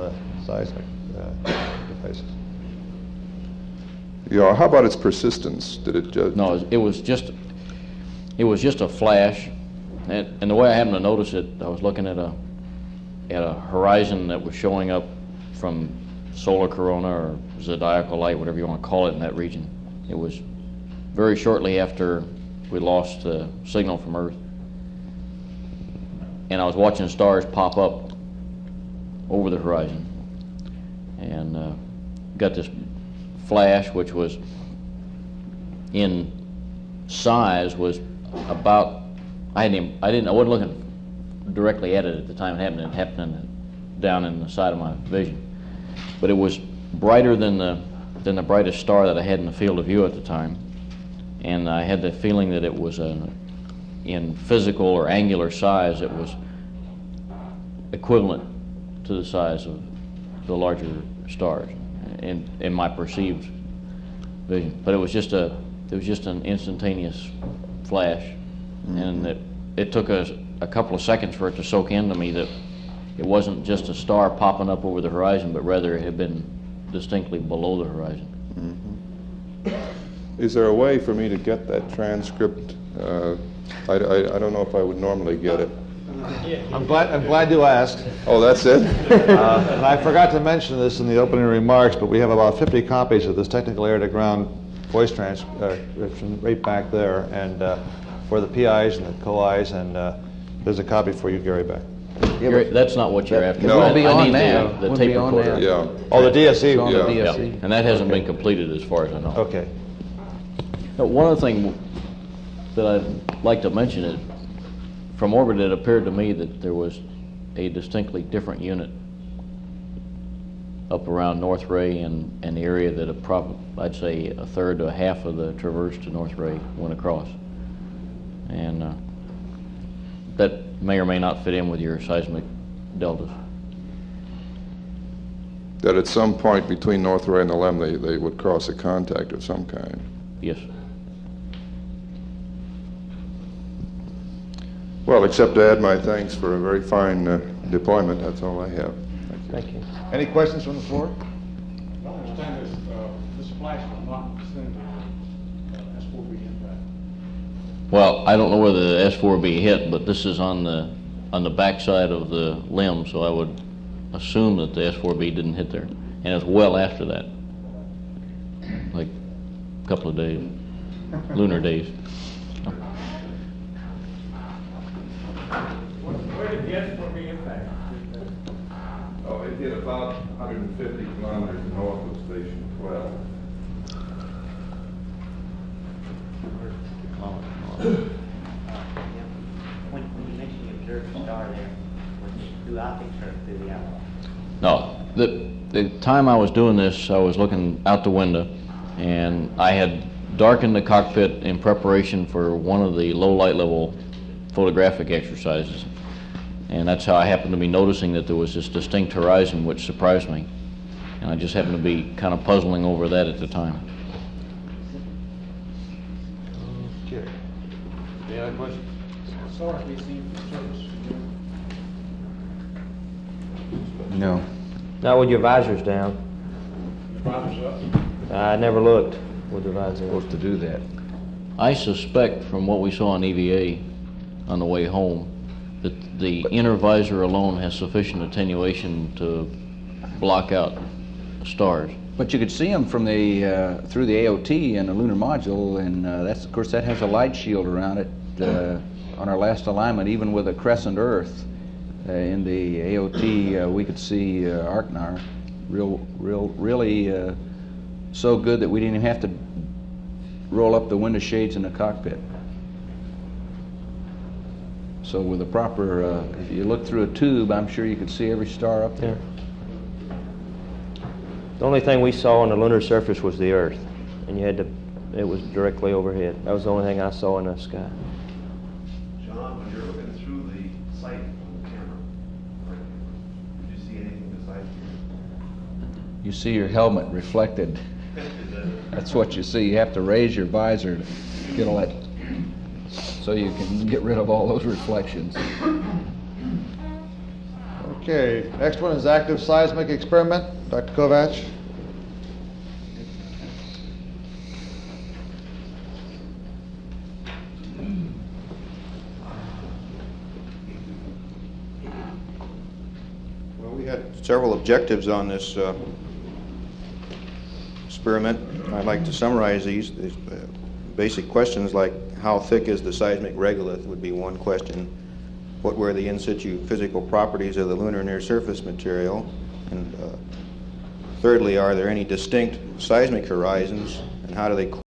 the seismic devices. Yeah, how about its persistence? Did it just... No, it was just a flash, and the way I happened to notice it, I was looking at a horizon that was showing up from solar corona or zodiacal light, whatever you want to call it in that region. It was very shortly after we lost the signal from Earth, and I was watching stars pop up over the horizon, and got this flash, which was in size was about, I wasn't looking directly at it at the time it happened down in the side of my vision, but it was brighter than the brightest star that I had in the field of view at the time, and I had the feeling that it was in physical or angular size, it was equivalent to the size of the larger stars in my perceived vision. But it was just an instantaneous flash, and it took a couple of seconds for it to soak into me that it wasn't just a star popping up over the horizon, but rather it had been distinctly below the horizon. Is there a way for me to get that transcript? I don't know if I would normally get it. I'm glad you asked. Oh, that's it? And I forgot to mention this in the opening remarks, but we have about 50 copies of this technical air-to-ground voice transcription right back there, and for the PIs and the co-Is, and there's a copy for you, Gary Beck. Yeah, that's not what you're after. No. I Be need the tape recorder. Yeah. Oh, the DSC. On the Yeah. DSC. And that hasn't been completed as far as I know. Okay. Now, one other thing that I'd like to mention is, from orbit it appeared to me that there was a distinctly different unit up around North Ray and the area that I'd say a third to a half of the traverse to North Ray went across. And that may or may not fit in with your seismic deltas. That at some point between North Ray and the LEM, they would cross a contact of some kind. Yes. Well, except to add my thanks for a very fine deployment, that's all I have. Thank you. Any questions from the floor? I don't understand this flash was not in the vicinity of S4B impact. Well, I don't know whether the S4B hit, but this is on the backside of the limb, so I would assume that the S4B didn't hit there. And it's well after that, like a couple of days, lunar days. Where did the S4B impact? Oh, it hit about 150 kilometers north of Station 12. When you mentioned you observed the star there, was it through optics or through the outlook? No, the time I was doing this, I was looking out the window, and I had darkened the cockpit in preparation for one of the low light level photographic exercises. And that's how I happened to be noticing that there was this distinct horizon, which surprised me. And I just happened to be kind of puzzling over that at the time. Okay. Any other questions? SAR be seen from surface. No. Not with your visors down. The visors up. I never looked with the visors. Supposed to do that. I suspect from what we saw on EVA on the way home that the inner visor alone has sufficient attenuation to block out stars. But you could see them from the through the AOT and the lunar module, and that's, of course, that has a light shield around it. On our last alignment, even with a crescent Earth in the AOT, we could see Arknar really so good that we didn't even have to roll up the window shades in the cockpit. So with a proper, if you look through a tube, I'm sure you could see every star up there. The only thing we saw on the lunar surface was the Earth, and it was directly overhead. That was the only thing I saw in the sky. John, when you're looking through the sight on the camera, did you see anything besides You see your helmet reflected. That's what you see. You have to raise your visor to get all that, so you can get rid of all those reflections. Okay, next one is active seismic experiment. Dr. Kovach. Well, we had several objectives on this experiment. I'd like to summarize these. Basic questions like how thick is the seismic regolith would be one question. What were the in situ physical properties of the lunar near surface material? And thirdly, are there any distinct seismic horizons, and how do they